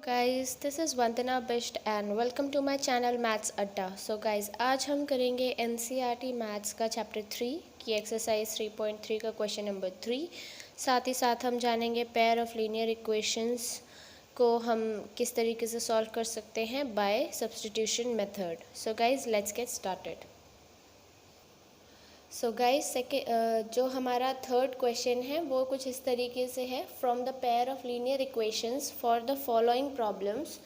Guys, this is Vandana Bisht and welcome to my channel maths Adda. So guys, आज हम करेंगे NCERT maths का chapter 3 की एक्सरसाइज 3.3 का क्वेश्चन नंबर 3। साथ ही साथ हम जानेंगे पेयर ऑफ लीनियर इक्वेशंस को हम किस तरीके से सॉल्व कर सकते हैं by substitution method. So guys, let's get started. So guys, जो हमारा थर्ड क्वेश्चन है वो कुछ इस तरीके से है। From the pair of linear equations for the following problems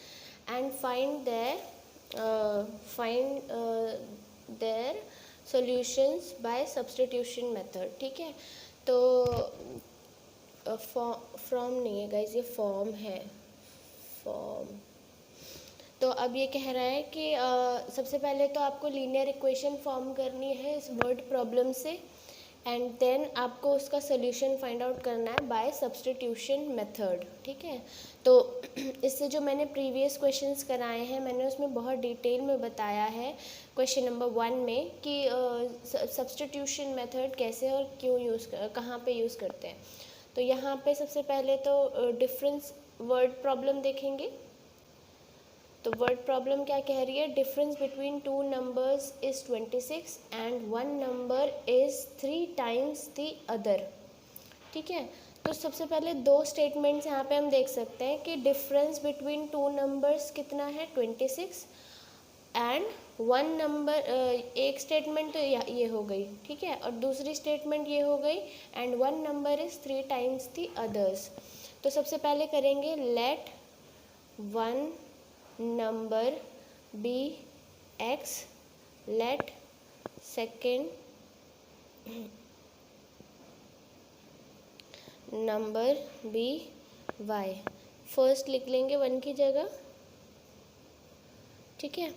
and find their solutions by substitution method. ठीक है, तो फ्रॉम नहीं है गाइस, ये फॉर्म है, फॉर्म। तो अब ये कह रहा है कि सबसे पहले तो आपको लीनियर इक्वेशन फॉर्म करनी है इस वर्ड प्रॉब्लम से, एंड देन आपको उसका सोल्यूशन फाइंड आउट करना है बाय सब्स्टिट्यूशन मेथड। ठीक है, तो इससे जो मैंने प्रीवियस क्वेश्चंस कराए हैं मैंने उसमें बहुत डिटेल में बताया है क्वेश्चन नंबर 1 में कि सब्स्टिट्यूशन मेथड कैसे और क्यों कहाँ पे यूज़ करते हैं। तो यहाँ पे सबसे पहले तो डिफरेंस वर्ड प्रॉब्लम देखेंगे। तो वर्ड प्रॉब्लम क्या कह रही है? Difference between two numbers is 26 and one number is 3 times the other. ठीक है, तो सबसे पहले दो स्टेटमेंट्स यहाँ पे हम देख सकते हैं कि डिफरेंस बिटवीन टू नंबर्स कितना है 26 एंड वन नंबर। एक स्टेटमेंट तो ये हो गई, ठीक है, और दूसरी स्टेटमेंट ये हो गई and one number is 3 times the others. तो सबसे पहले करेंगे let one number be x, let second number be y। First लिख लेंगे 1 की जगह। ठीक है,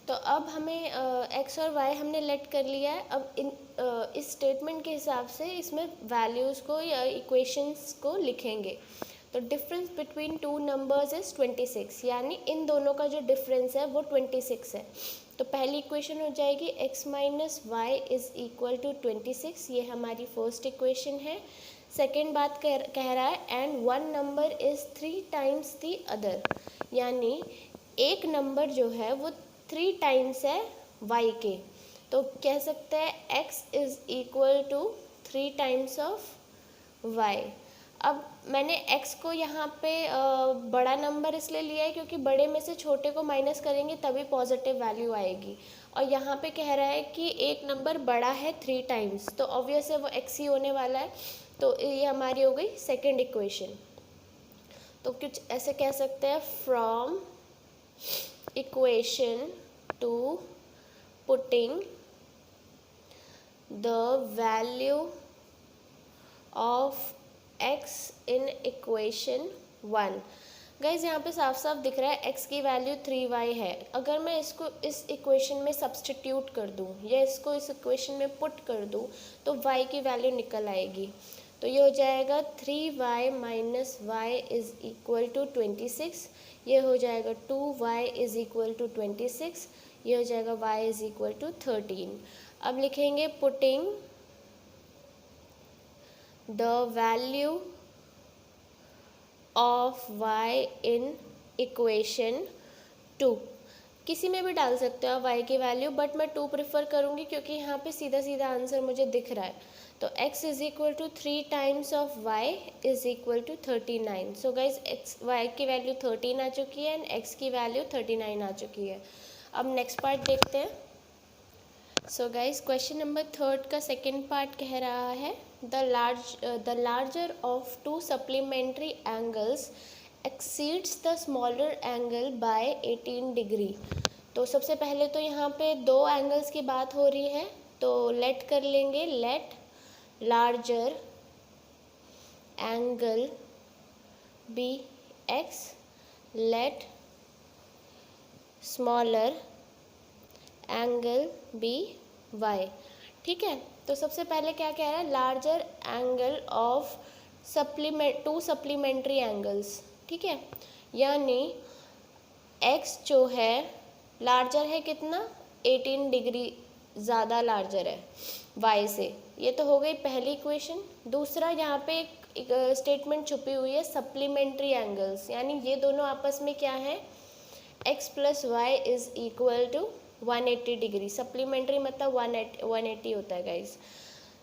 तो अब हमें x और y हमने लेट कर लिया है। अब इस स्टेटमेंट के हिसाब से इसमें वैल्यूज़ को या इक्वेशंस को लिखेंगे। तो difference between two numbers is 26, यानी इन दोनों का जो डिफरेंस है वो 26 है। तो पहली इक्वेशन हो जाएगी x minus y is equal to 26, ये हमारी फर्स्ट इक्वेशन है। सेकेंड बात कह रहा है and one number is 3 times the other, यानी एक नंबर जो है वो 3 टाइम्स है y के। तो कह सकते हैं x is equal to 3 times of y। अब मैंने x को यहाँ पे बड़ा नंबर इसलिए लिया है क्योंकि बड़े में से छोटे को माइनस करेंगे तभी पॉजिटिव वैल्यू आएगी, और यहाँ पे कह रहा है कि एक नंबर बड़ा है 3 टाइम्स, तो ऑब्वियस है वो x ही होने वाला है। तो ये हमारी हो गई सेकंड इक्वेशन। तो कुछ ऐसे कह सकते हैं from equation two putting the value of x in equation 1। Guys यहाँ पे साफ साफ दिख रहा है x की वैल्यू 3y है। अगर मैं इसको इस इक्वेशन में सब्स्टिट्यूट कर दूँ या इसको इस इक्वेशन में पुट कर दूँ तो y की वैल्यू निकल आएगी। तो ये हो जाएगा 3y minus y is equal to 26, ये हो जाएगा 2y इज इक्वल टू 26, ये हो जाएगा y इज इक्वल टू 13। अब लिखेंगे putting the value of y in equation 2। किसी में भी डाल सकते हो आप y की वैल्यू, बट मैं 2 प्रेफर करूँगी क्योंकि यहाँ पे सीधा सीधा आंसर मुझे दिख रहा है। तो x is equal to 3 times of y is equal to 39। So guys y की वैल्यू 13 आ चुकी है एंड x की वैल्यू 39 आ चुकी है। अब नेक्स्ट पार्ट देखते हैं। सो गाइज क्वेश्चन नंबर 3 का सेकेंड पार्ट कह रहा है the larger of two supplementary angles exceeds the smaller angle by 18 degree। तो सबसे पहले तो यहाँ पे दो एंगल्स की बात हो रही है, तो लेट कर लेंगे let larger angle be x, let smaller angle be y। ठीक है, तो सबसे पहले क्या कह रहा है? Larger angle of to supplementary angles. ठीक है, यानी x जो है लार्जर है कितना, 18 डिग्री ज़्यादा लार्जर है y से। ये तो हो गई पहली इक्वेशन। दूसरा यहाँ पे स्टेटमेंट छुपी हुई है सप्लीमेंट्री एंगल्स, यानी ये दोनों आपस में क्या है, x plus y is equal to 180 degree. Supplementary मतलब 180 होता है गाइज।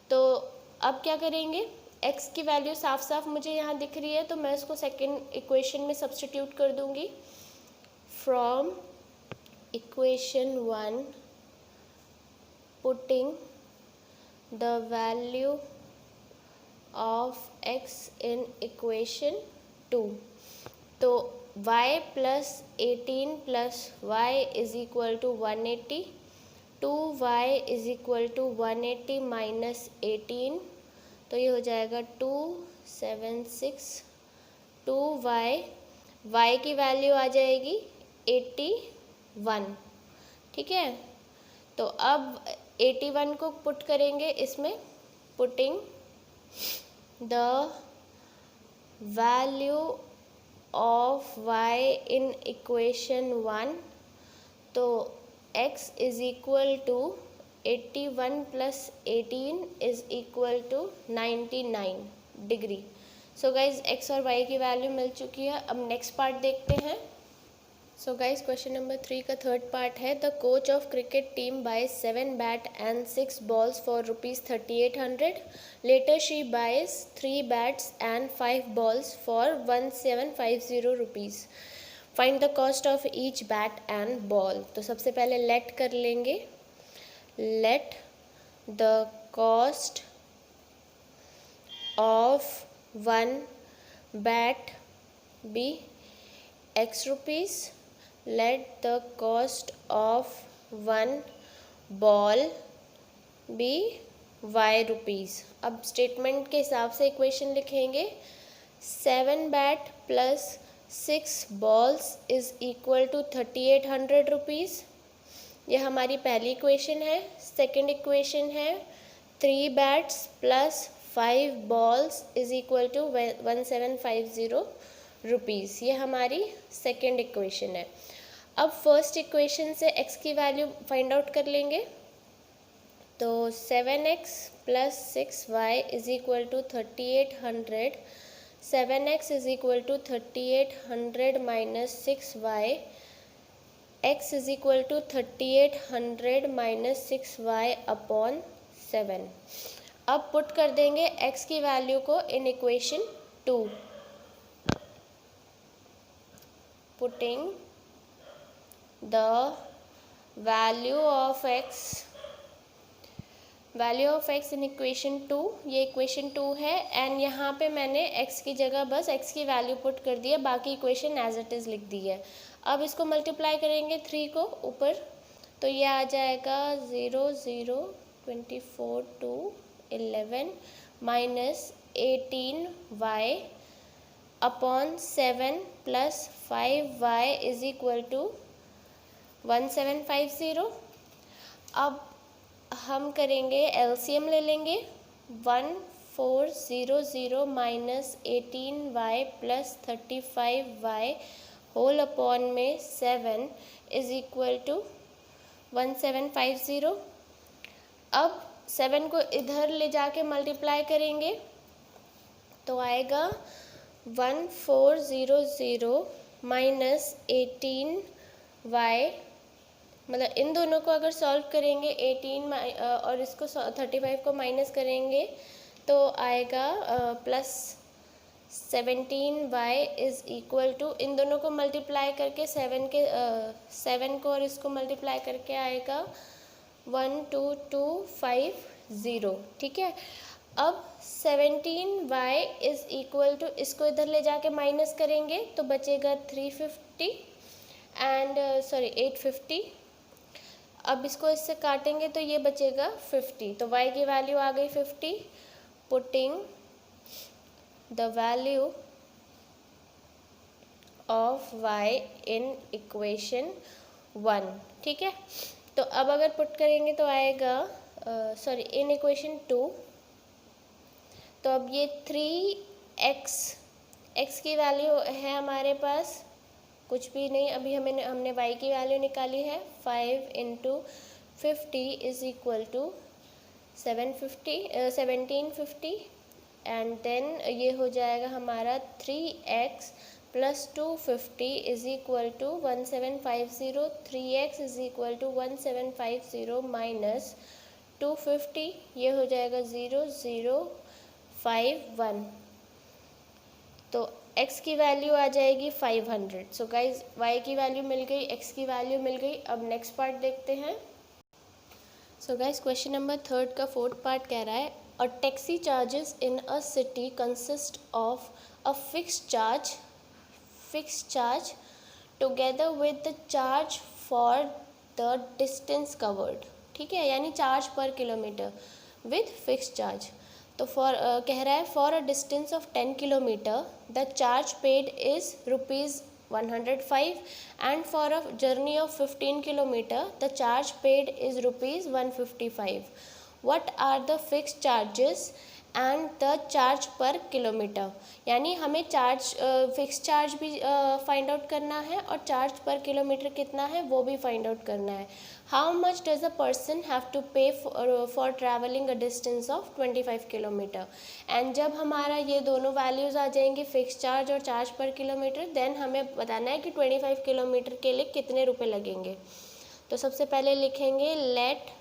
तो अब क्या करेंगे, x की वैल्यू साफ साफ मुझे यहाँ दिख रही है, तो मैं इसको सेकेंड इक्वेशन में सब्सटीट्यूट कर दूंगी। From equation 1 putting the value of x in equation 2, तो y plus 18 plus y is equal to 180, 2y is equal to 180 minus 18, तो ये हो जाएगा 276, 2y, y की वैल्यू आ जाएगी 81, ठीक है। तो अब 81 को पुट करेंगे इसमें, putting the value of y in equation 1, तो x is equal to 81 plus 18 is equal to 99 degree. So guys x और y की वैल्यू मिल चुकी है। अब नेक्स्ट पार्ट देखते हैं। सो गाइज क्वेश्चन नंबर 3 का थर्ड पार्ट है, the coach of cricket team buys 7 bat and 6 balls for ₹3800, later she buys 3 bats and 5 balls for ₹1750। Find the cost of each bat and ball. तो सबसे पहले let कर लेंगे, let the cost of 1 bat be x rupees, let the cost of 1 ball be y rupees. अब statement के हिसाब से equation लिखेंगे, 7 bat plus 6 balls is equal to 3800 rupees, ये हमारी पहली इक्वेशन है। सेकंड इक्वेशन है 3 bats plus 5 balls is equal to 1750 rupees, ये हमारी सेकेंड इक्वेशन है। अब फर्स्ट इक्वेशन से x की वैल्यू फाइंड आउट कर लेंगे, तो 7x plus 6y is equal to 3800, 7x is equal to 3800 minus 6y, x is equal to 3800 minus 6y upon 7। अब पुट कर देंगे x की वैल्यू को इन equation 2, putting the value of x in equation 2, ये equation 2 है and यहाँ पे मैंने x की जगह बस x की वैल्यू पुट कर दी है, बाकी इक्वेशन एज इट इज़ लिख दी है। अब इसको मल्टीप्लाई करेंगे 3 को ऊपर, तो ये आ जाएगा 0 0 24 2 11 minus 18y upon 7 plus 5y is equal to 1750। अब हम करेंगे एलसीएम ले लेंगे, 1400 minus 18y plus 35y whole upon में 7 इज इक्वल टू 1750। अब 7 को इधर ले जाके मल्टीप्लाई करेंगे तो आएगा 1400 माइनस 18y, मतलब इन दोनों को अगर सॉल्व करेंगे 18 और इसको 35 को माइनस करेंगे तो आएगा plus 17y is equal to, इन दोनों को मल्टीप्लाई करके 7 को और इसको मल्टीप्लाई करके आएगा 12250, ठीक है। अब 17y इज इक्वल टू, इसको इधर ले जाके माइनस करेंगे तो बचेगा 350 एंड 850। अब इसको इससे काटेंगे तो ये बचेगा 50, तो y की वैल्यू आ गई 50, putting the value of y in equation 1, ठीक है। तो अब अगर पुट करेंगे तो आएगा इन इक्वेशन 2, तो अब ये 3x की वैल्यू है हमारे पास कुछ भी नहीं, अभी हमने y की वैल्यू निकाली है, 5 into 50 is equal to 1750 and then ये हो जाएगा हमारा 3x plus 250 is equal to 1750, 3x is equal to 1750 minus 250, ये हो जाएगा 0051, तो x की वैल्यू आ जाएगी 500। सो गाइज y की वैल्यू मिल गई, x की वैल्यू मिल गई। अब नेक्स्ट पार्ट देखते हैं। सो गाइज क्वेश्चन नंबर 3 का 4th पार्ट कह रहा है a taxi charges in a city consist of a fix charge together with the charge for the distance covered. ठीक है, यानी चार्ज पर किलोमीटर विद फिक्स चार्ज। तो कह रहा है for a distance of 10 kilometre the charge paid is ₹105 and for a journey of 15 kilometre the charge paid is ₹155। What are the fix charges and the charge पर kilometre, यानी हमें fix charge भी find out करना है और charge पर kilometre कितना है वो भी फाइंड आउट करना है। How much does a person have to pay for travelling a distance of 25 kilometre. And जब हमारा ये दोनों वैल्यूज़ आ जाएंगे फिक्स चार्ज और चार्ज पर किलोमीटर, देन हमें बताना है कि 25 किलोमीटर के लिए कितने रुपए लगेंगे। तो सबसे पहले लिखेंगे let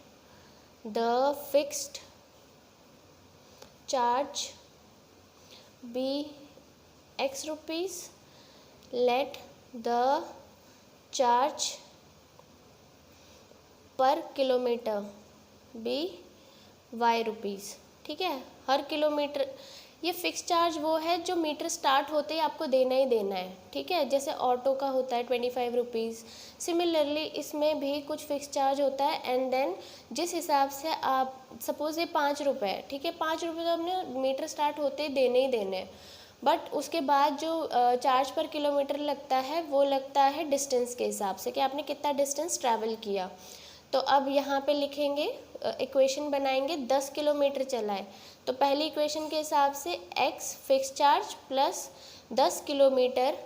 the fixed charge be x rupees, let the charge per kilometer be y rupees। ठीक है, हर किलोमीटर ये फिक्स चार्ज वो है जो मीटर स्टार्ट होते ही आपको देना ही देना है। ठीक है, जैसे ऑटो का होता है 25 रुपीज़, सिमिलरली इसमें भी कुछ फिक्स चार्ज होता है। एंड देन जिस हिसाब से आप सपोज ये 5 रुपये है, ठीक है, 5 रुपये तो हमने मीटर स्टार्ट होते ही देने हैं, बट उसके बाद जो चार्ज पर किलोमीटर लगता है वो लगता है डिस्टेंस के हिसाब से कि आपने कितना डिस्टेंस ट्रैवल किया। तो अब यहाँ पे लिखेंगे इक्वेशन बनाएंगे 10 किलोमीटर चला है, तो पहली इक्वेशन के हिसाब से x fix charge plus 10 kilometre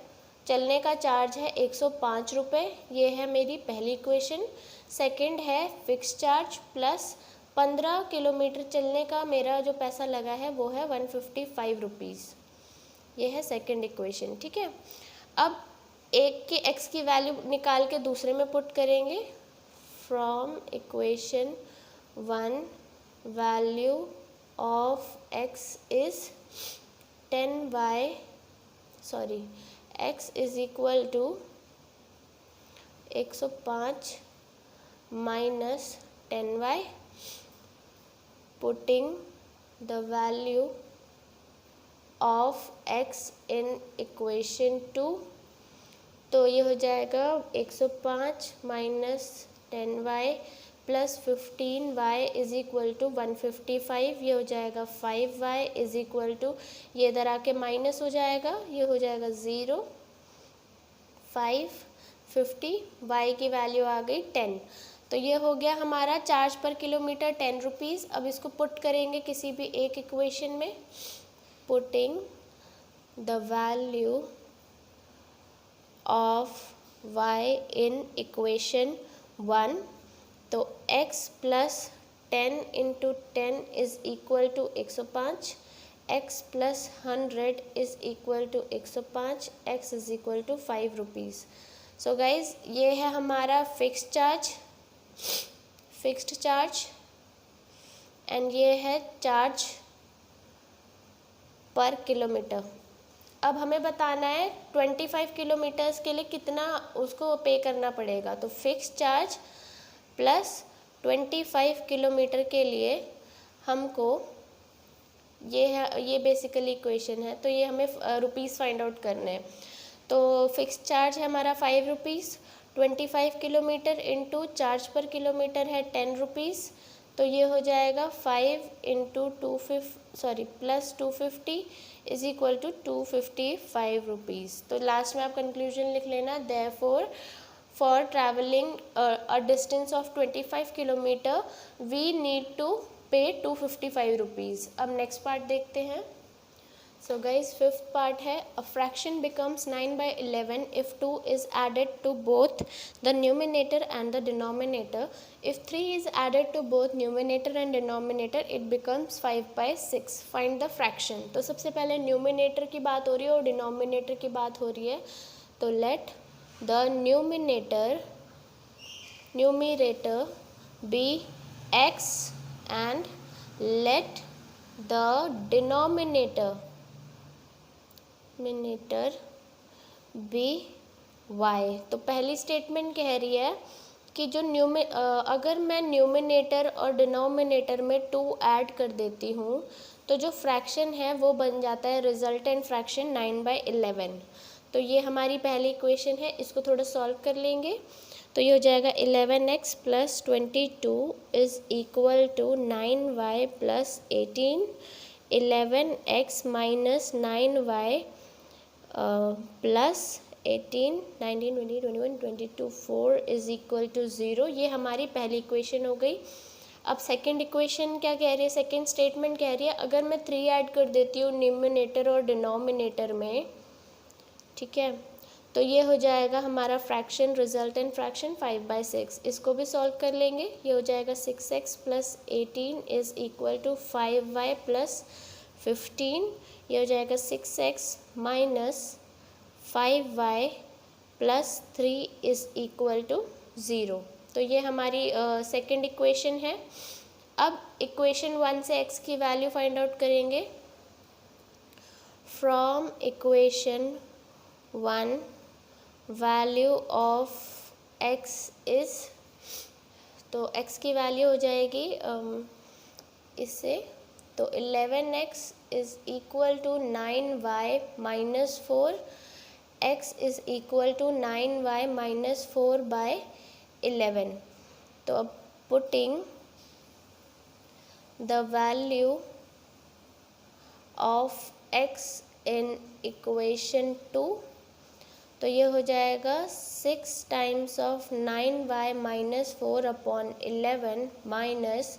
चलने का चार्ज है 105 रुपये, ये है मेरी पहली इक्वेशन। सेकंड है फिक्स चार्ज प्लस 15 किलोमीटर चलने का मेरा जो पैसा लगा है वो है 155 रुपीज़, ये है सेकंड इक्वेशन। ठीक है, अब एक की x की वैल्यू निकाल के दूसरे में पुट करेंगे। From equation 1 value of x is x is equal to 105 minus 10y, putting the value of x in equation 2, तो ये हो जाएगा 105 minus 10y plus 15y is equal to 155, ये हो जाएगा 5y इज इक्वल टू, ये इधर आके माइनस हो जाएगा, ये हो जाएगा 0, 5, 50, y की वैल्यू आ गई 10। तो ये हो गया हमारा चार्ज पर किलोमीटर 10 रुपीज़। अब इसको पुट करेंगे किसी भी एक इक्वेशन में, putting the value of y in equation 1, तो x plus 10 into 10 is equal to 105, x plus 100 is equal to 105, x is equal to 5 rupees. So guys ये है हमारा फिक्स्ड चार्ज एंड ये है चार्ज पर किलोमीटर। अब हमें बताना है 25 किलोमीटर्स के लिए कितना उसको पे करना पड़ेगा। तो फिक्स चार्ज प्लस 25 किलोमीटर के लिए हमको ये बेसिकली इक्वेशन है, तो ये हमें रुपीज़ फाइंड आउट करने हैं। तो फिक्स चार्ज है हमारा 5 रुपीज़, 25 किलोमीटर इंटू चार्ज पर किलोमीटर है 10 रुपीज़, तो ये हो जाएगा 5 into plus 250 is equal to 255 rupees. तो लास्ट में आप कंक्लूजन लिख लेना, therefore for travelling a distance of 25 kilometre we need to pay 255 rupees. अब नेक्स्ट पार्ट देखते हैं। सो गाइज फिफ्थ पार्ट है, a fraction becomes 9/11 if 2 is added to both the numerator and the denominator. If 3 is added to both numerator and denominator it becomes 5/6. Find the fraction. तो सबसे पहले numerator की बात हो रही है और डिनोमिनेटर की बात हो रही है, तो let the numerator be x and let the denominator be y. तो पहली स्टेटमेंट कह रही है कि जो अगर मैं न्यूमिनेटर और डिनोमिनेटर में 2 ऐड कर देती हूँ तो जो फ्रैक्शन है वो बन जाता है रिजल्टेंट फ्रैक्शन 9/11। तो ये हमारी पहली इक्वेशन है, इसको थोड़ा सॉल्व कर लेंगे। तो ये हो जाएगा 11x + 22 is equal to 9y + 18। 11x - 9y plus 18, 19, 20, 21, 22, 4 is equal to 0। ये हमारी पहली इक्वेशन हो गई। अब सेकंड इक्वेशन क्या कह रही है, सेकंड स्टेटमेंट कह रही है अगर मैं 3 ऐड कर देती हूँ न्यूमिनेटर और डिनोमिनेटर में, ठीक है, तो ये हो जाएगा हमारा फ्रैक्शन, रिजल्टेंट फ्रैक्शन 5/6। इसको भी सॉल्व कर लेंगे। ये हो जाएगा 6x + 18 is equal to 5y + 15। ये हो जाएगा 6x - 5y + 3 is equal to 0। तो ये हमारी सेकंड इक्वेशन है। अब इक्वेशन 1 से x की वैल्यू फाइंड आउट करेंगे। From equation 1 value of x is, तो x की वैल्यू हो जाएगी इससे, तो 11x is equal to 9y - 4, x is equal to 9y - 4/11। तो अब putting the value of x in equation 2, तो ये हो जाएगा 6 times of 9y - 4/11 minus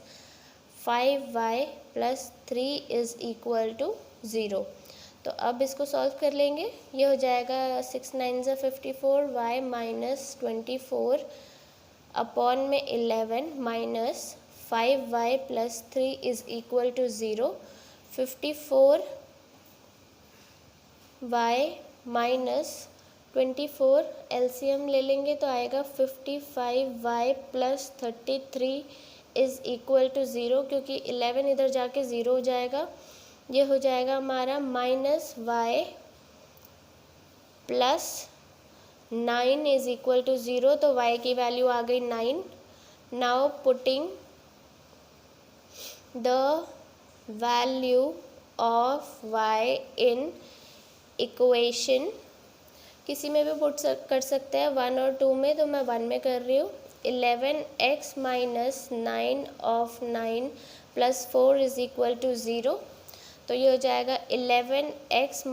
5y + 3 is equal to 0। तो अब इसको सॉल्व कर लेंगे। ये हो जाएगा 6 9 ज़ा 54, y - 24 अपॉन में 11 minus 5y + 3 is equal to 0। 54y - 24 LCM ले लेंगे तो आएगा 55y + 33 इज़ इक्वल टू 0, क्योंकि 11 इधर जाके 0 हो जाएगा। ये हो जाएगा हमारा -y + 9 इज़ इक्वल टू 0। तो y की वैल्यू आ गई 9। Now putting the value of y in equation, किसी में भी पुट कर सकते हैं 1 और 2 में, तो मैं 1 में कर रही हूँ। 11x - 9 of 9 + 4 is equal to 0। तो ये हो जाएगा 11x -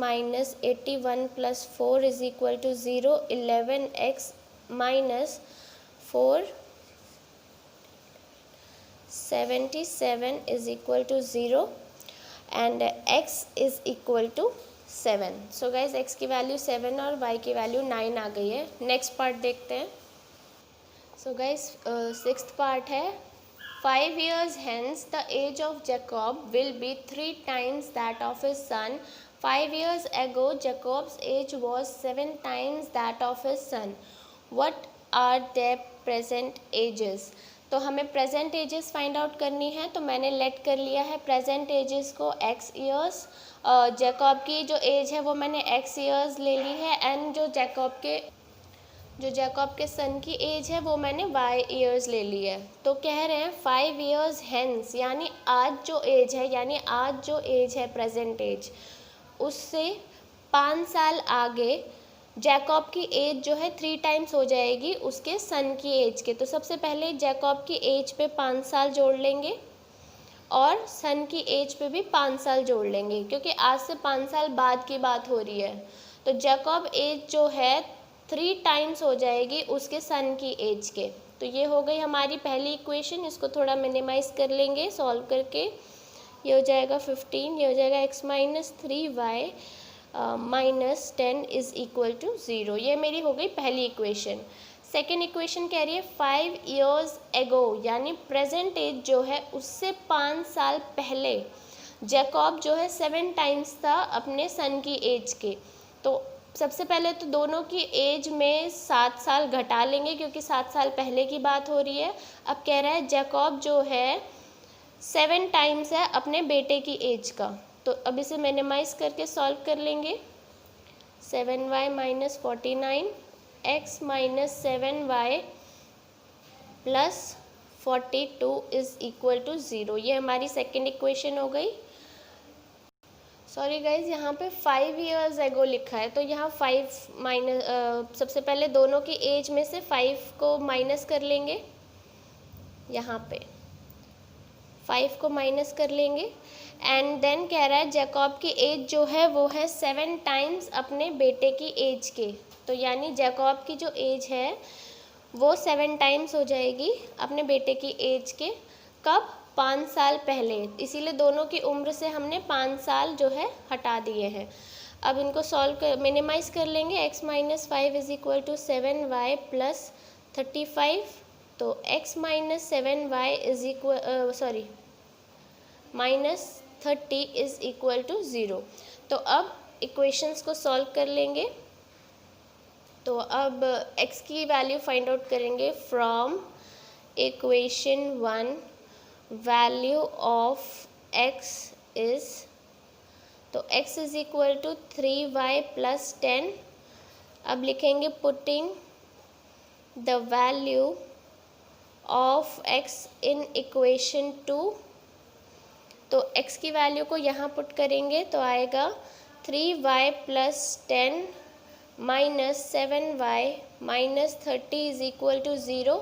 81 + 4 is equal to 0। 11x - 4 77 is equal to 0 and x is equal to 7। So guys x की वैल्यू 7 और y की वैल्यू 9 आ गई है। नेक्स्ट पार्ट देखते हैं। सो गाइज सिक्स्थ पार्ट है, 5 years hence the age of Jacob will be 3 times that of his son. 5 years ago Jacob's age was 7 times that of his son. What are their present ages? तो हमें present ages find out करनी है। तो मैंने late कर लिया है present ages को x ईयर्स। जैकब की जो एज है वो मैंने x ईयर्स ले ली है, एंड जो जैकब के सन की एज है वो मैंने y ईयर्स ले ली है। तो कह रहे हैं 5 years hence, यानी आज जो एज है प्रेजेंट एज, उससे 5 साल आगे जैकब की एज जो है 3 टाइम्स हो जाएगी उसके सन की एज के। तो सबसे पहले जैकब की एज पे 5 साल जोड़ लेंगे और सन की एज पे भी 5 साल जोड़ लेंगे, क्योंकि आज से 5 साल बाद की बात हो रही है। तो जैकब एज जो है 3 टाइम्स हो जाएगी उसके सन की एज के। तो ये हो गई हमारी पहली इक्वेशन। इसको थोड़ा मिनिमाइज़ कर लेंगे सॉल्व करके। ये हो जाएगा 15, ये हो जाएगा x minus 3y minus 10 is equal to 0। ये मेरी हो गई पहली इक्वेशन। सेकेंड इक्वेशन कह रही है 5 years ago, यानी प्रेजेंट एज जो है उससे 5 साल पहले जैकब जो है 7 टाइम्स था अपने सन की एज के। तो सबसे पहले तो दोनों की एज में 7 साल घटा लेंगे क्योंकि 7 साल पहले की बात हो रही है। अब कह रहा है जैकब जो है 7 टाइम्स है अपने बेटे की एज का। तो अब इसे मिनिमाइज करके सॉल्व कर लेंगे। 7y minus 49 x minus 7y plus 42 is equal to 0। ये हमारी सेकेंड इक्वेशन हो गई। सॉरी गाइज, यहाँ पे 5 years ago लिखा है, तो यहाँ 5 माइनस सबसे पहले दोनों की एज में से 5 को माइनस कर लेंगे। यहाँ पे 5 को माइनस कर लेंगे एंड देन कह रहा है जैकब की एज जो है वो है 7 टाइम्स अपने बेटे की एज के। तो यानी जैकब की जो एज है वो 7 टाइम्स हो जाएगी अपने बेटे की एज के। कब? 5 साल पहले। इसीलिए दोनों की उम्र से हमने 5 साल जो है हटा दिए हैं। अब इनको सॉल्व कर मिनिमाइज कर लेंगे। x minus 5 is equal to 7y plus 35। तो x minus 7y is equal minus 30 is equal to 0। तो अब इक्वेशंस को सॉल्व कर लेंगे। तो अब x की वैल्यू फाइंड आउट करेंगे from equation 1। Value of x is, तो x is equal to 3y plus 10। अब लिखेंगे putting the value of x in equation 2। तो x की वैल्यू को यहाँ पुट करेंगे तो आएगा 3y plus 10 minus 7y minus 30 is equal to 0।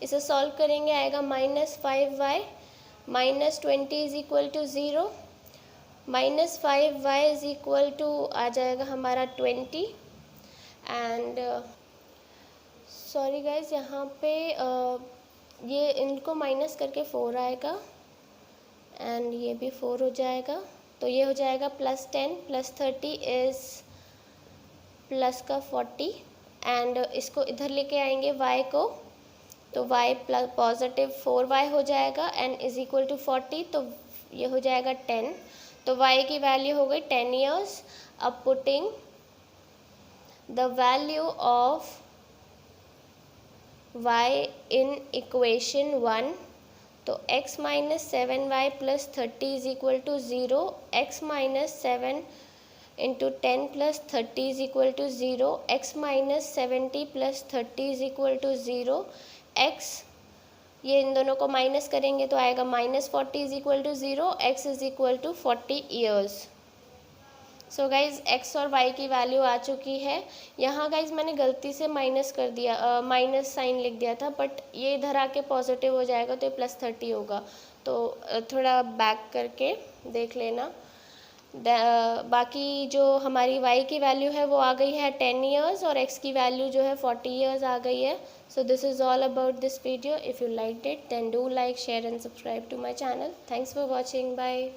इसे सॉल्व करेंगे आएगा minus 5y minus 20 is equal to 0। Minus 5y is equal to आ जाएगा हमारा 20। एंड सॉरी गाइज, यहाँ पे ये इनको माइनस करके 4 आएगा एंड ये भी 4 हो जाएगा। तो ये हो जाएगा प्लस 10 प्लस 30 इज़ प्लस का 40 एंड इसको इधर लेके आएंगे y को, तो y प्लस पॉजिटिव 4y हो जाएगा एंड इज इक्वल टू 40। तो ये हो जाएगा 10। तो y की वैल्यू हो गई 10 years। अब putting the value of y in equation 1। तो x minus 7y plus 30 is equal to 0। x minus 7 into 10 plus 30 is equal to 0। x minus 70 plus 30 is equal to 0। x ये इन दोनों को minus करेंगे तो आएगा minus 40 is equal to 0। x is equal to 40 years। So guys x और y की value आ चुकी है। यहाँ गाइज मैंने गलती से माइनस कर दिया, माइनस साइन लिख दिया था, बट ये इधर आके पॉजिटिव हो जाएगा तो ये प्लस 30 होगा। तो थोड़ा बैक करके देख लेना। बाकी जो हमारी y की वैल्यू है वो आ गई है 10 years और x की वैल्यू जो है 40 years आ गई है। So this is all about this video. If you liked it, then do like, share and subscribe to my channel. Thanks for watching. Bye.